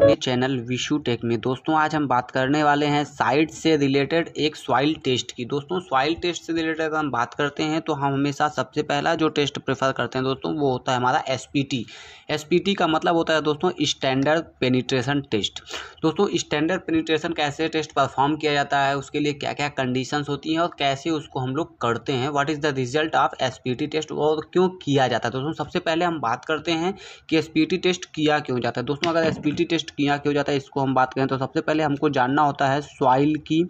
अपने channel Vishu take में। दोस्तों आज हम बात करने वाले हैं साइट से रिलेटेड एक सॉइल टेस्ट की। दोस्तों सॉइल टेस्ट से रिलेटेड अगर हम बात करते हैं तो हम हमेशा सबसे पहला जो टेस्ट प्रेफर करते हैं दोस्तों वो होता है हमारा एसपीटी। एसपीटी का मतलब होता है दोस्तों स्टैंडर्ड पेनिट्रेशन टेस्ट। दोस्तों स्टैंडर्ड पेनिट्रेशन कैसे टेस्ट परफॉर्म किया जाता है, उसके लिए क्या क्या कंडीशंस होती हैं और कैसे उसको हम लोग करते हैं, what is the result of SPT test और क्यों किया जाता है। दोस्तों सबसे पहले हम बात करते हैं कि एसपीटी टेस्ट किया क्यों जाता है। दोस्तों अगर एसपीटी टेस्ट किया क्यों जाता है इसको हम बात करें तो सबसे पहले हमको जानना होता है सॉइल की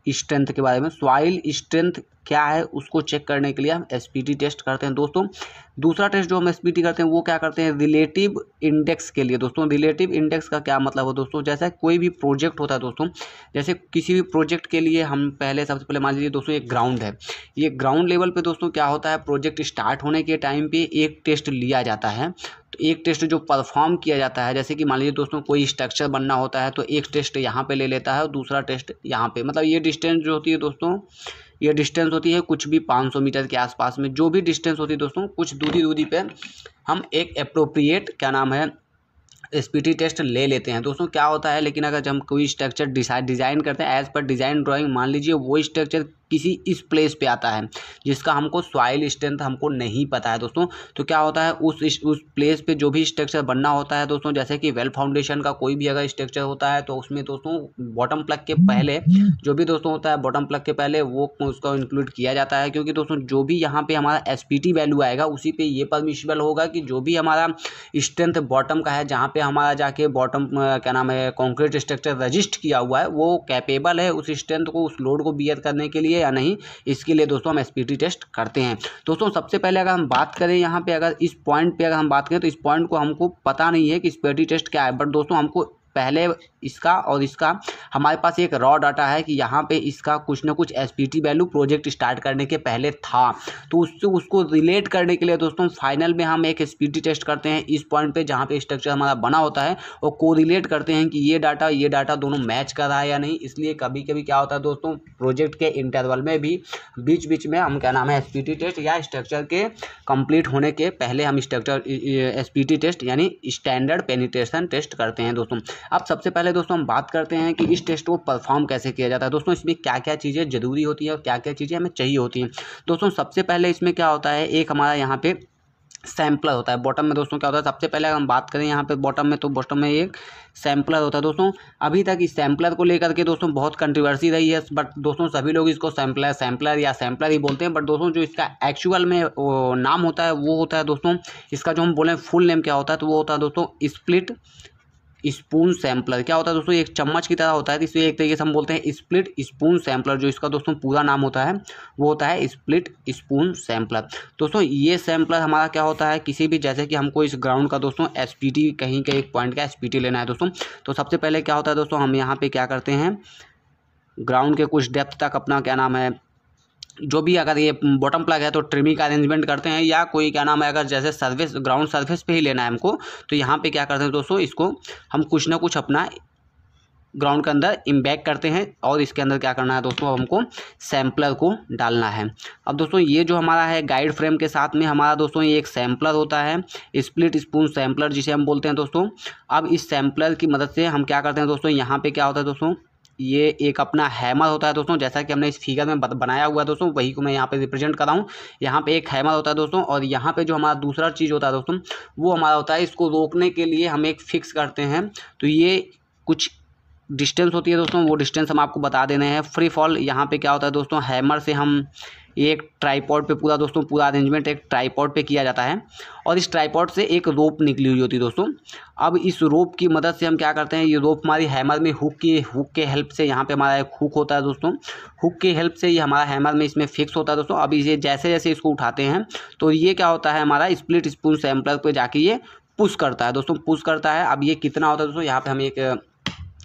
स्ट्रेंथ के बारे में। सॉइल स्ट्रेंथ क्या है उसको चेक करने के लिए हम एसपीटी टेस्ट करते हैं। दोस्तों दूसरा टेस्ट जो हम एसपीटी करते हैं वो क्या करते हैं रिलेटिव इंडेक्स के लिए। दोस्तों रिलेटिव इंडेक्स का क्या मतलब है दोस्तों, जैसा कोई भी प्रोजेक्ट होता है दोस्तों, जैसे किसी भी प्रोजेक्ट के लिए हम सबसे पहले मान लीजिए दोस्तों एक ग्राउंड है। ये ग्राउंड लेवल पे दोस्तों क्या होता है, प्रोजेक्ट स्टार्ट होने के टाइम पे एक टेस्ट लिया जाता है। तो एक टेस्ट जो परफॉर्म किया जाता है, जैसे कि मान लीजिए दोस्तों कोई स्ट्रक्चर बनना होता है तो एक टेस्ट यहाँ पे ले लेता है और दूसरा टेस्ट यहाँ पे, मतलब ये डिस्टेंस जो होती है दोस्तों, ये डिस्टेंस होती है कुछ भी 500 मीटर के आसपास में, जो भी डिस्टेंस होती है दोस्तों कुछ दूरी पे हम एक एप्रोप्रिएट क्या नाम है एसपीटी टेस्ट ले लेते हैं। दोस्तों क्या होता है, लेकिन अगर हम कोई स्ट्रक्चर डिज़ाइन करते हैं एज पर डिज़ाइन ड्राइंग, मान लीजिए वो स्ट्रक्चर किसी इस प्लेस पे आता है जिसका हमको सॉइल स्ट्रेंथ हमको नहीं पता है दोस्तों, तो क्या होता है उस प्लेस पे जो भी स्ट्रक्चर बनना होता है दोस्तों, जैसे कि वेल फाउंडेशन का कोई भी अगर स्ट्रक्चर होता है तो उसमें दोस्तों बॉटम प्लग के पहले जो भी दोस्तों होता है बॉटम प्लग के पहले वो उसका इंक्लूड किया जाता है, क्योंकि दोस्तों जो भी यहाँ पे हमारा एसपीटी वैल्यू आएगा उसी पे ये परमिशिबल होगा कि जो भी हमारा स्ट्रेंथ बॉटम का है, जहाँ पे हमारा जाके बॉटम क्या नाम है कॉन्क्रीट स्ट्रक्चर रजिस्ट किया हुआ है, वो कैपेबल है उस स्ट्रेंथ को उस लोड को बियर करने के लिए या नहीं, इसके लिए दोस्तों हम एसपीटी टेस्ट करते हैं। दोस्तों सबसे पहले अगर हम बात करें यहाँ पे, अगर इस पॉइंट पे अगर हम बात करें तो इस पॉइंट को हमको पता नहीं है कि एसपीटी टेस्ट क्या है, बट दोस्तों हमको पहले इसका और इसका हमारे पास एक रॉ डाटा है कि यहाँ पे इसका कुछ ना कुछ एसपीटी वैल्यू प्रोजेक्ट स्टार्ट करने के पहले था, तो उससे उसको रिलेट करने के लिए दोस्तों फाइनल में हम एक एसपीटी टेस्ट करते हैं इस पॉइंट पे जहाँ पे स्ट्रक्चर हमारा बना होता है, और कोरिलेट करते हैं कि ये डाटा दोनों मैच कर रहा है या नहीं। इसलिए कभी कभी क्या होता है दोस्तों प्रोजेक्ट के इंटरवल में भी बीच में हम क्या नाम है एसपीटी टेस्ट या स्ट्रक्चर के कंप्लीट होने के पहले हम स्ट्रक्चर एसपीटी टेस्ट यानी स्टैंडर्ड पेनिट्रेशन टेस्ट करते हैं। दोस्तों अब सबसे पहले दोस्तों हम बात करते हैं कि इस टेस्ट को परफॉर्म कैसे किया जाता है। दोस्तों इसमें क्या क्या चीज़ें ज़रूरी होती हैं और क्या क्या चीज़ें हमें चाहिए होती हैं। दोस्तों सबसे पहले इसमें क्या होता है, एक हमारा यहाँ पे सैम्पलर होता है। बॉटम में दोस्तों क्या होता है, सबसे पहले अगर हम बात करें यहाँ पे बॉटम में, तो बॉटम में एक सैम्पलर होता है। दोस्तों अभी तक इस सैम्पलर को लेकर के दोस्तों बहुत कंट्रोवर्सी रही है, बट दोस्तों सभी लोग इसको सैम्पलर या सैम्पलर ही बोलते हैं, बट दोस्तों जो इसका एक्चुअल में नाम होता है वो होता है दोस्तों, इसका जो हम बोलें फुल नेम क्या होता है तो वो होता है दोस्तों स्प्लिट स्पून सैम्पलर। क्या होता है दोस्तों, एक चम्मच की तरह होता है, इसलिए एक तरीके से हम बोलते हैं स्प्लिट स्पून सैम्पलर। जो इसका दोस्तों पूरा नाम होता है वो होता है स्प्लिट स्पून सैम्पलर। दोस्तों ये सैम्पलर हमारा क्या होता है, किसी भी जैसे कि हमको इस ग्राउंड का दोस्तों एसपीटी कहीं के एक पॉइंट का एसपीटी लेना है दोस्तों, तो सबसे पहले क्या होता है दोस्तों, हम यहाँ पे क्या करते हैं ग्राउंड के कुछ डेप्थ तक अपना क्या नाम है जो भी, अगर ये बॉटम प्लग है तो ट्रिमिंग का अरेंजमेंट करते हैं, या कोई क्या नाम है अगर जैसे सर्विस ग्राउंड सर्फेस पे ही लेना है हमको, तो यहाँ पे क्या करते हैं दोस्तों इसको हम कुछ ना कुछ अपना ग्राउंड के अंदर इम्बैक करते हैं, और इसके अंदर क्या करना है दोस्तों हमको सैम्पलर को डालना है। अब दोस्तों ये जो हमारा है गाइड फ्रेम के साथ में हमारा दोस्तों ये एक सैम्पलर होता है स्प्लिट स्पून सैम्पलर जिसे हम बोलते हैं दोस्तों। अब इस सैम्पलर की मदद से हम क्या करते हैं दोस्तों, यहाँ पे क्या होता है दोस्तों, ये एक अपना हैमर होता है दोस्तों, जैसा कि हमने इस फिगर में बनाया हुआ है दोस्तों, वही को मैं यहाँ पे रिप्रेजेंट कर रहा हूँ। यहाँ पे एक हैमर होता है दोस्तों, और यहाँ पे जो हमारा दूसरा चीज़ होता है दोस्तों वो हमारा होता है, इसको रोकने के लिए हम एक फिक्स करते हैं। तो ये कुछ डिस्टेंस होती है दोस्तों, वो डिस्टेंस हम आपको बता देने हैं। फ्री फॉल यहाँ पे क्या होता है दोस्तों, हैमर से हम एक ट्राईपॉड पे पूरा अरेंजमेंट एक ट्राईपॉड पे किया जाता है, और इस ट्राईपॉड से एक रोप निकली हुई होती है दोस्तों। अब इस रोप की मदद से हम क्या करते हैं, ये रोप हमारी हैमर में हुक के हेल्प से, यहाँ पे हमारा एक हुक होता है दोस्तों, हुक के हेल्प से ये हमारा हैमर में इसमें फिक्स होता है दोस्तों। अब इसे जैसे जैसे इसको उठाते हैं तो ये क्या होता है हमारा स्प्लिट स्पून सैम्पलर पे जाके ये पुश करता है दोस्तों, पुश करता है। अब ये कितना होता है दोस्तों, यहाँ पे हम एक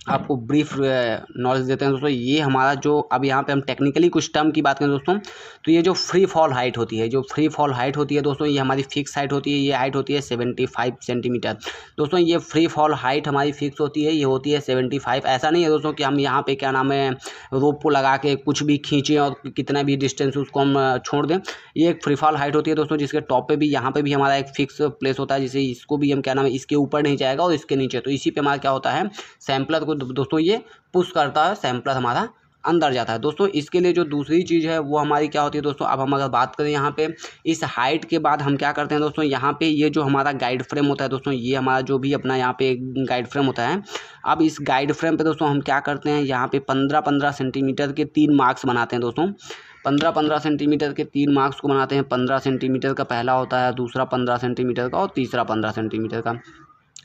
आपको ब्रीफ नॉलेज देते हैं दोस्तों। ये हमारा जो अब यहाँ पे हम टेक्निकली कुछ टर्म की बात करें दोस्तों, तो ये जो फ्री फॉल हाइट होती है, जो फ्री फॉल हाइट होती है दोस्तों, ये हमारी फिक्स हाइट होती है। ये हाइट होती है 75 सेंटीमीटर दोस्तों। ये फ्री फॉल हाइट हमारी फिक्स होती है, ये होती है 75। ऐसा नहीं है दोस्तों कि हम यहाँ पे क्या नाम है रोप को लगा के कुछ भी खींचें और कितना भी डिस्टेंस उसको हम छोड़ दें। ये एक फ्री फॉल हाइट होती है दोस्तों, जिसके टॉप पे भी यहाँ पे भी हमारा एक फिक्स प्लेस होता है, जिसे इसको भी हम क्या नाम है इसके ऊपर नहीं जाएगा और इसके नीचे, तो इसी पे हमारा क्या होता है सैम्पलर को दोस्तों ये पुश करता है, सैम्पलर हमारा अंदर जाता है दोस्तों। इसके लिए जो दूसरी चीज़ है वो हमारी क्या होती है दोस्तों, अब हम अगर बात करें यहाँ पे इस हाइट के बाद हम क्या करते हैं दोस्तों, यहाँ पे ये जो हमारा गाइड फ्रेम होता है दोस्तों, ये हमारा जो भी अपना यहाँ पे गाइड फ्रेम होता है, अब इस गाइड फ्रेम पे दोस्तों हम क्या करते हैं, यहाँ पे 15-15 सेंटीमीटर के 3 मार्क्स बनाते हैं दोस्तों। 15-15 सेंटीमीटर के 3 मार्क्स को बनाते हैं। 15 सेंटीमीटर का पहला होता है, दूसरा 15 सेंटीमीटर का और तीसरा 15 सेंटीमीटर का।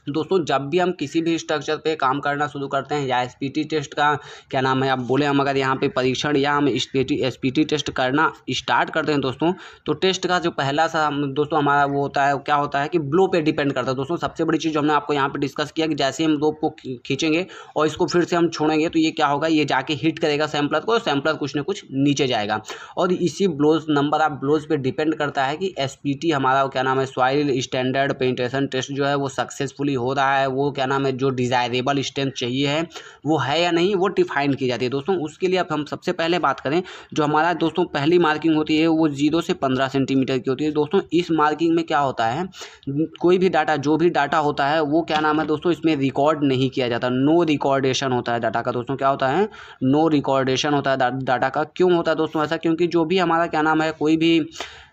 दोस्तों जब भी हम किसी भी स्ट्रक्चर पे काम करना शुरू करते हैं या एसपीटी टेस्ट का क्या नाम है, आप बोले हम अगर यहाँ पे परीक्षण या हम एसपीटी टेस्ट करना स्टार्ट करते हैं दोस्तों, तो टेस्ट का जो पहला सा दोस्तों हमारा वो होता है, क्या होता है कि ब्लो पे डिपेंड करता है दोस्तों। सबसे बड़ी चीज़ जो हमने आपको यहाँ पे डिस्कस किया कि जैसे हम रोप को खींचेंगे और इसको फिर से हम छोड़ेंगे तो ये क्या होगा, ये जाके हिट करेगा सैम्पलर को, सैम्पलर कुछ ना कुछ नीचे जाएगा। और इसी ब्लोज नंबर ऑफ ब्लोज पे डिपेंड करता है कि एसपीटी हमारा क्या नाम है सॉइल स्टैंडर्ड पेनिट्रेशन टेस्ट जो है वो सक्सेसफुली हो रहा है, वो क्या नाम है जो डिज़ायरेबल स्ट्रेंथ चाहिए है वो है या नहीं, वो डिफाइन की जाती है दोस्तों। उसके लिए अब हम सबसे पहले बात करें, जो हमारा दोस्तों पहली मार्किंग होती है वो 0 से 15 सेंटीमीटर की होती है दोस्तों। इस मार्किंग में क्या होता है, कोई भी डाटा जो भी डाटा होता है वो क्या नाम है दोस्तों इसमें रिकॉर्ड नहीं किया जाता, नो रिकॉर्डेशन होता है डाटा का दोस्तों। क्या होता है, नो रिकॉर्डेशन होता है डाटा का। क्यों होता है दोस्तों ऐसा, क्योंकि जो भी हमारा क्या नाम है कोई भी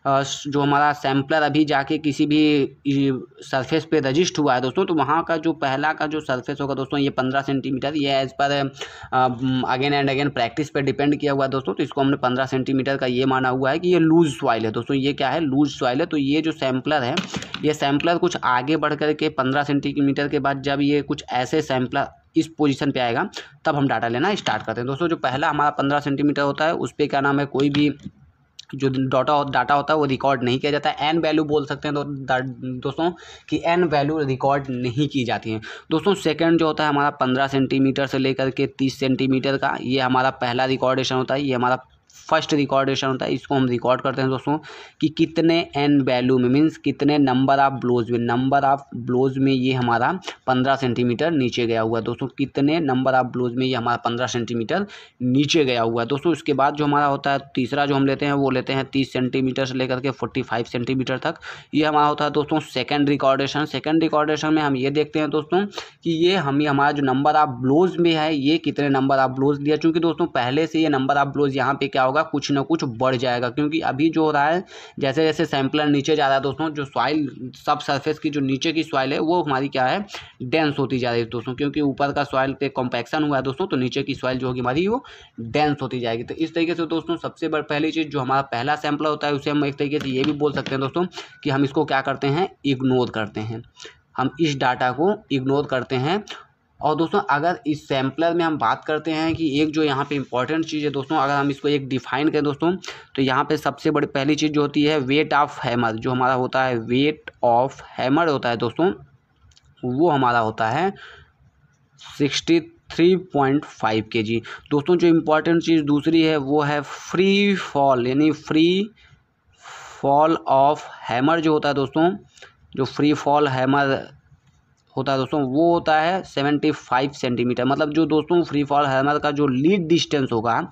जो हमारा सैम्पलर अभी जाके किसी भी सरफेस पे रजिस्ट हुआ है दोस्तों, तो वहाँ का जो पहला का जो सरफेस होगा दोस्तों ये 15 सेंटीमीटर, ये एज पर अगेन एंड अगेन प्रैक्टिस पे डिपेंड किया हुआ है दोस्तों। तो इसको हमने 15 सेंटीमीटर का ये माना हुआ है कि ये लूज सॉइल है दोस्तों। ये क्या है, लूज सॉइल है। तो ये जो सैम्पलर है, ये सैम्पलर कुछ आगे बढ़ कर के 15 सेंटीमीटर के बाद जब ये कुछ ऐसे सैम्पलर इस पोजीशन पे आएगा तब हम डाटा लेना स्टार्ट करते हैं दोस्तों। जो पहला हमारा 15 सेंटीमीटर होता है उस पर क्या नाम है कोई भी जो डाटा होता है वो रिकॉर्ड नहीं किया जाता है। एन वैल्यू बोल सकते हैं दोस्तों कि एन वैल्यू रिकॉर्ड नहीं की जाती है दोस्तों। सेकंड जो होता है हमारा 15 सेंटीमीटर से लेकर के 30 सेंटीमीटर का, ये हमारा पहला रिकॉर्डेशन होता है, ये हमारा फर्स्ट रिकॉर्डेशन होता है। इसको हम रिकॉर्ड करते हैं दोस्तों कि कितने एन वैल्यू में, मीन्स कितने नंबर ऑफ ब्लोज में, नंबर ऑफ ब्लोज में ये हमारा 15 सेंटीमीटर नीचे गया हुआ है दोस्तों। कितने नंबर ऑफ ब्लोज में ये हमारा 15 सेंटीमीटर नीचे गया हुआ है दोस्तों। उसके बाद जो हमारा होता है तीसरा जो हम लेते हैं वो लेते हैं 30 सेंटीमीटर से लेकर के 45 सेंटीमीटर तक, ये हमारा होता है दोस्तों सेकेंड रिकॉर्डेशन। सेकेंड रिकॉर्डेशन में हम ये देखते हैं दोस्तों कि ये हमारा जो नंबर ऑफ ब्लोज में है ये कितने नंबर ऑफ ब्लोज लिया, चूँकि दोस्तों पहले से ये नंबर ऑफ ब्लोज यहाँ पे क्या होगा कुछ ना कुछ बढ़ जाएगा, क्योंकि अभी जो हो रहा है जैसे जैसे सैम्पलर नीचे जा रहा है दोस्तों, जो सॉइल सब सरफेस की जो नीचे की सॉइल है वो हमारी क्या है डेंस होती जा रही है दोस्तों, क्योंकि ऊपर का सॉइल पे कॉम्पैक्शन हुआ है दोस्तों, तो नीचे की सॉइल जो होगी हमारी वो डेंस होती जाएगी। तो इस तरीके से दोस्तों सबसे पहली चीज़ जो हमारा पहला सैम्पलर होता है उसे हम एक तरीके से ये भी बोल सकते हैं दोस्तों कि हम इसको क्या करते हैं, इग्नोर करते हैं, हम इस डाटा को इग्नोर करते हैं। और दोस्तों अगर इस सैम्पलर में हम बात करते हैं कि एक जो यहाँ पे इंपॉर्टेंट चीज़ है दोस्तों, अगर हम इसको एक डिफाइन करें दोस्तों, तो यहाँ पे सबसे बड़ी पहली चीज़ जो होती है वेट ऑफ हैमर, जो हमारा होता है वेट ऑफ हैमर होता है दोस्तों, वो हमारा होता है 63.5 kg दोस्तों। जो इम्पोर्टेंट चीज़ दूसरी है वो है फ्री फॉल, यानी फ्री फॉल ऑफ हैमर जो होता है दोस्तों, जो फ्री फॉल हैमर होता है दोस्तों वो होता है 75 सेंटीमीटर। मतलब जो दोस्तों फ्री फॉल हैमर का जो लीड डिस्टेंस होगा,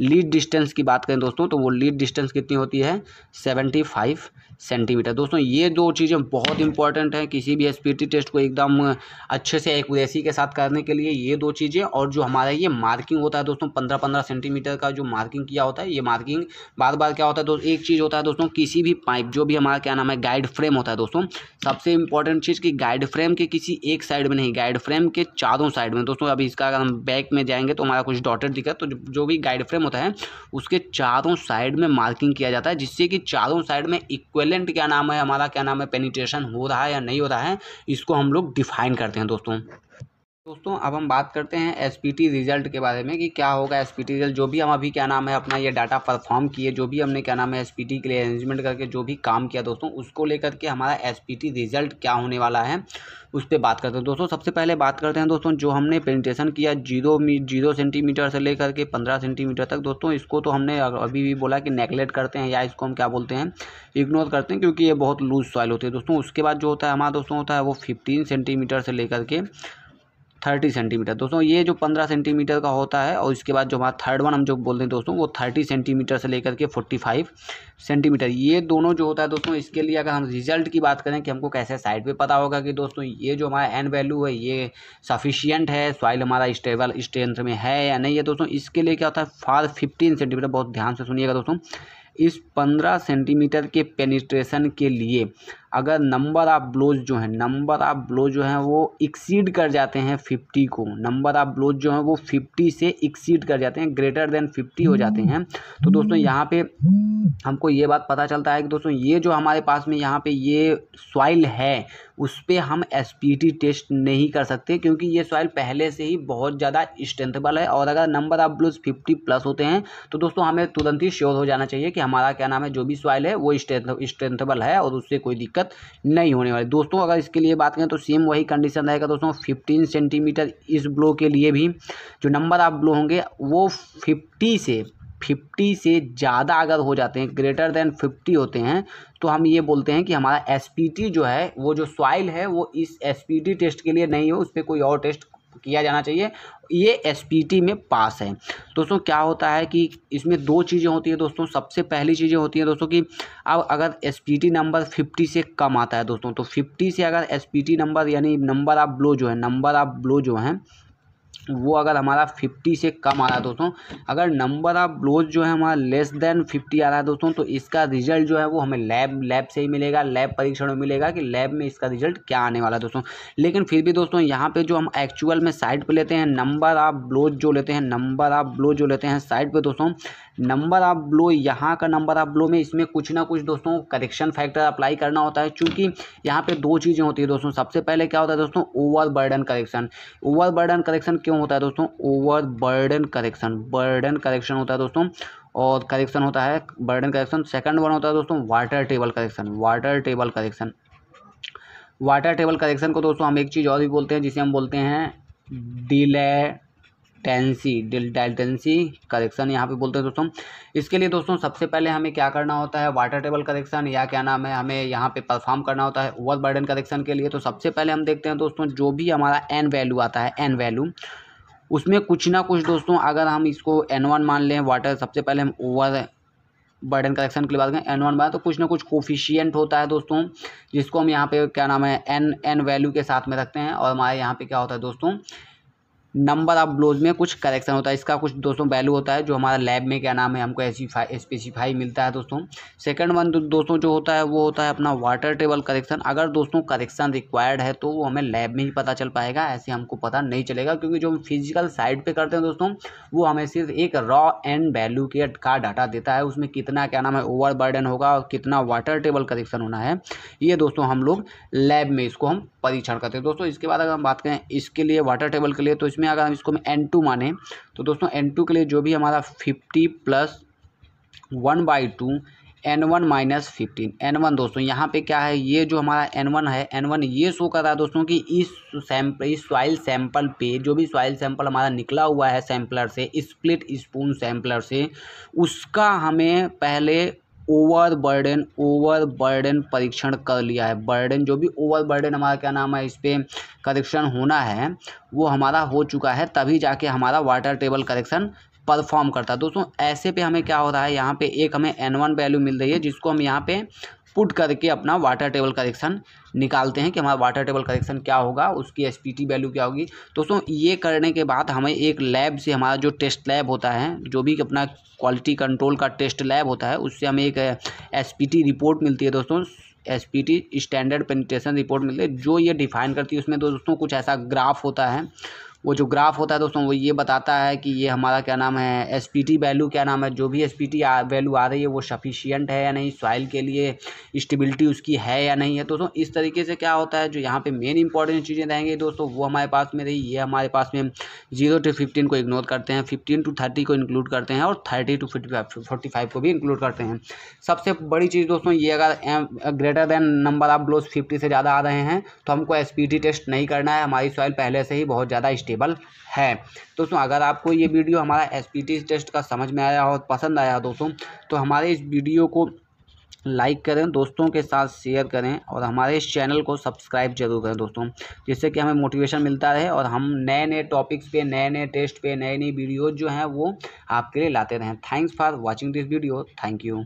लीड डिस्टेंस की बात करें दोस्तों तो वो लीड डिस्टेंस कितनी होती है 75 सेंटीमीटर दोस्तों। ये दो चीज़ें बहुत इंपॉर्टेंट हैं किसी भी एसपीटी टेस्ट को एकदम अच्छे से एक्यूरेसी के साथ करने के लिए, ये दो चीज़ें। और जो हमारा ये मार्किंग होता है दोस्तों 15-15 सेंटीमीटर का जो मार्किंग किया होता है, ये मार्किंग बार बार क्या होता है दोस्तों, एक चीज़ होता है दोस्तों किसी भी पाइप जो भी हमारा क्या नाम है गाइड फ्रेम होता है दोस्तों, सबसे इंपॉर्टेंट चीज़ कि गाइड फ्रेम के किसी एक साइड में नहीं, गाइड फ्रेम के चारों साइड में दोस्तों। अभी इसका अगर हम बैक में जाएंगे तो हमारा कुछ डॉटेड दिखा, तो जो भी गाइड फ्रेम होता है उसके चारों साइड में मार्किंग किया जाता है, जिससे कि चारों साइड में इक्विवेलेंट क्या नाम है हमारा क्या नाम है पेनिट्रेशन हो रहा है या नहीं हो रहा है, इसको हम लोग डिफाइन करते हैं दोस्तों। दोस्तों अब हम बात करते हैं एसपीटी रिजल्ट के बारे में कि क्या होगा एसपीटी रिजल्ट। जो भी हम अभी क्या नाम है अपना ये डाटा परफॉर्म किए, जो भी हमने क्या नाम है एसपीटी के लिए अरेंजमेंट करके जो भी काम किया दोस्तों, उसको लेकर के हमारा एसपीटी रिजल्ट क्या होने वाला है उस पर बात करते हैं। दोस्तों सबसे पहले बात करते हैं दोस्तों जो हमने प्रेजेंटेशन किया 0 सेंटीमीटर से लेकर के 15 सेंटीमीटर तक। दोस्तों इसको तो हमने अभी भी बोला कि नेगलेक्ट करते हैं या इसको हम क्या बोलते हैं इग्नोर करते हैं, क्योंकि ये बहुत लूज सॉइल होती है दोस्तों। उसके बाद जो होता है हमारा दोस्तों होता है वो 15 सेंटीमीटर से लेकर के 30 सेंटीमीटर। दोस्तों ये जो 15 सेंटीमीटर का होता है और इसके बाद जो हमारा थर्ड वन हम जो बोलते हैं दोस्तों वो 30 सेंटीमीटर से लेकर के 45 सेंटीमीटर, ये दोनों जो होता है दोस्तों। इसके लिए अगर हम रिजल्ट की बात करें कि हमको कैसे साइड पे पता होगा कि दोस्तों ये जो हमारा एन वैल्यू है ये सफिशियंट है, सॉइल हमारा स्टेबल स्ट्रेंथ में है या नहीं है दोस्तों, इसके लिए क्या होता है फॉर 15 सेंटीमीटर, बहुत ध्यान से सुनिएगा दोस्तों, इस 15 सेंटीमीटर के पेनिट्रेशन के लिए अगर नंबर ऑफ ब्लोज जो हैं वो एक्सीड कर जाते हैं 50 को, नंबर ऑफ ब्लोज जो हैं वो 50 से एक्सीड कर जाते हैं, ग्रेटर देन 50 हो जाते हैं, तो दोस्तों यहाँ पे हमको ये बात पता चलता है कि दोस्तों ये जो हमारे पास में यहाँ पे ये सॉइल है उस पर हम एसपीटी टेस्ट नहीं कर सकते, क्योंकि ये सॉइल पहले से ही बहुत ज़्यादा स्ट्रेंथेबल है। और अगर नंबर ऑफ ब्लोज 50 प्लस होते हैं तो दोस्तों हमें तुरंत ही श्योर हो जाना चाहिए कि हमारा क्या नाम है जो भी सॉइल है वो स्ट्रेंथेबल है और उससे कोई दिक्कत नहीं होने वाली। दोस्तों अगर इसके लिए बात करें तो सेम वही कंडीशन रहेगा दोस्तों 15 सेंटीमीटर इस ब्लो के लिए भी जो नंबर ऑफ ब्लो होंगे वो 50 से ज़्यादा अगर हो जाते हैं, ग्रेटर देन 50 होते हैं, तो हम ये बोलते हैं कि हमारा एसपीटी जो है वो जो सॉइल है वो इस एसपीटी टेस्ट के लिए नहीं हो, उस पर कोई और टेस्ट किया जाना चाहिए, ये एसपीटी में पास है। दोस्तों क्या होता है कि इसमें दो चीज़ें होती है दोस्तों। सबसे पहली चीज़ें होती है दोस्तों कि अब अगर एसपीटी नंबर 50 से कम आता है दोस्तों, तो 50 से अगर एसपीटी नंबर यानी नंबर ऑफ ब्लो जो है वो अगर हमारा 50 से कम आ रहा है दोस्तों, अगर नंबर ऑफ ब्लोज जो है हमारा लेस देन 50 आ रहा है दोस्तों, तो इसका रिजल्ट जो है वो हमें लैब से ही मिलेगा, लैब परीक्षण में मिलेगा कि लैब में इसका रिजल्ट क्या आने वाला है दोस्तों। लेकिन फिर भी दोस्तों यहाँ पे जो हम एक्चुअल में साइड पे लेते हैं नंबर ऑफ ब्लोज जो लेते हैं साइड पे दोस्तों, नंबर ऑफ ब्लो, यहाँ का नंबर ऑफ ब्लो में इसमें कुछ ना कुछ दोस्तों करेक्शन फैक्टर अप्लाई करना होता है, क्योंकि यहाँ पे दो चीज़ें होती है दोस्तों। सबसे पहले क्या होता है दोस्तों ओवरबर्डन करेक्शन क्यों होता है दोस्तों, ओवरबर्डन करेक्शन होता है दोस्तों, और करेक्शन होता है बर्डन करेक्शन। सेकंड वन होता है दोस्तों वाटर टेबल करेक्शन को दोस्तों हम एक चीज़ और भी बोलते हैं जिसे हम बोलते हैं डिलेटेंसी करेक्शन यहाँ पे बोलते हैं दोस्तों। इसके लिए दोस्तों सबसे पहले हमें क्या करना होता है वाटर टेबल करेक्शन या क्या नाम है हमें यहाँ पे परफॉर्म करना होता है ओवरबर्डन करेक्शन के लिए। तो सबसे पहले हम देखते हैं दोस्तों जो भी हमारा एन वैल्यू आता है, एन वैल्यू उसमें कुछ ना कुछ दोस्तों अगर हम इसको N1 मान लें वाटर, सबसे पहले हम ओवर बर्डन करेक्शन के लिए बात करें N1 बार, तो कुछ ना कुछ कोफिशिएंट होता है दोस्तों जिसको हम यहाँ पे क्या नाम है एन वैल्यू के साथ में रखते हैं, और हमारे यहाँ पे क्या होता है दोस्तों नंबर ऑफ ब्लोज में कुछ करेक्शन होता है, इसका कुछ दोस्तों वैल्यू होता है जो हमारा लैब में क्या नाम है हमको स्पेसिफाई मिलता है दोस्तों। सेकंड वन दोस्तों जो होता है वो होता है अपना वाटर टेबल करेक्शन। अगर दोस्तों करेक्शन रिक्वायर्ड है तो वो हमें लैब में ही पता चल पाएगा, ऐसे हमको पता नहीं चलेगा, क्योंकि जो हम फिजिकल साइड पे करते हैं दोस्तों वो हमें सिर्फ एक रॉ एन वैल्यू का डाटा देता है, उसमें कितना क्या नाम है ओवर बर्डन होगा और कितना वाटर टेबल करेक्शन होना है, ये दोस्तों हम लोग लैब में इसको हम परीक्षण करते हैं दोस्तों। इसके बाद अगर हम बात करें इसके लिए वाटर टेबल के लिए, तो इसमें अगर हम इसको N2 माने तो दोस्तों N2 के लिए जो भी हमारा 50 प्लस 1/2 N1 माइनस 15 N1 दोस्तों यहाँ पे क्या है, ये जो हमारा N1 है N1 ये शो कर रहा है दोस्तों कि इस सॉइल सैंपल पे जो भी सॉइल सैंपल हमारा निकला हुआ है सैंपलर से, स्प्लिट स्पून सैंपलर से, उसका हमें पहले ओवरबर्डन परीक्षण कर लिया है। बर्डन जो भी ओवरबर्डन हमारा क्या नाम है इस पर करेक्शन होना है वो हमारा हो चुका है, तभी जाके हमारा वाटर टेबल करेक्शन परफॉर्म करता है दोस्तों। ऐसे पे हमें क्या हो रहा है यहाँ पे एक हमें N1 वैल्यू मिल रही है जिसको हम यहाँ पे पुट करके अपना वाटर टेबल करेक्शन निकालते हैं कि हमारा वाटर टेबल करेक्शन क्या होगा, उसकी एसपीटी वैल्यू क्या होगी दोस्तों। ये करने के बाद हमें एक लैब से हमारा जो टेस्ट लैब होता है, जो भी अपना क्वालिटी कंट्रोल का टेस्ट लैब होता है, उससे हमें एक एसपीटी रिपोर्ट मिलती है दोस्तों, एसपीटी स्टैंडर्ड पेनिट्रेशन रिपोर्ट मिलती है, जो ये डिफाइन करती है। उसमें दोस्तों कुछ ऐसा ग्राफ होता है, वो जो ग्राफ होता है दोस्तों वो ये बताता है कि ये हमारा क्या नाम है SPT वैल्यू, क्या नाम है, जो भी SPT वैल्यू आ रही है वो सफिशिएंट है या नहीं, सॉइल के लिए स्टेबिलिटी उसकी है या नहीं है। दोस्तों इस तरीके से क्या होता है, जो यहाँ पे मेन इंपॉर्टेंट चीज़ें रहेंगी दोस्तों वो हमारे पास में रही। ये हमारे पास में 0 to 15 को इग्नोर करते हैं, 15 to 30 को इंक्लूड करते हैं और 30 to 45 को भी इंक्लूड करते हैं। सबसे बड़ी चीज़ दोस्तों ये, अगर greater than number of blows 50 से ज़्यादा आ रहे हैं तो हमको SPT टेस्ट नहीं करना है, हमारी सॉइल पहले से ही बहुत ज़्यादा स्टेबल है। दोस्तों अगर आपको ये वीडियो हमारा SPT टेस्ट का समझ में आया और पसंद आया दोस्तों, तो हमारे इस वीडियो को लाइक करें, दोस्तों के साथ शेयर करें और हमारे इस चैनल को सब्सक्राइब जरूर करें दोस्तों, जिससे कि हमें मोटिवेशन मिलता रहे और हम नए नए टॉपिक्स पे, नए नए टेस्ट पे, नई नई वीडियोज़ जो हैं वो आपके लिए लाते रहें। Thanks for watching this video. Thank you.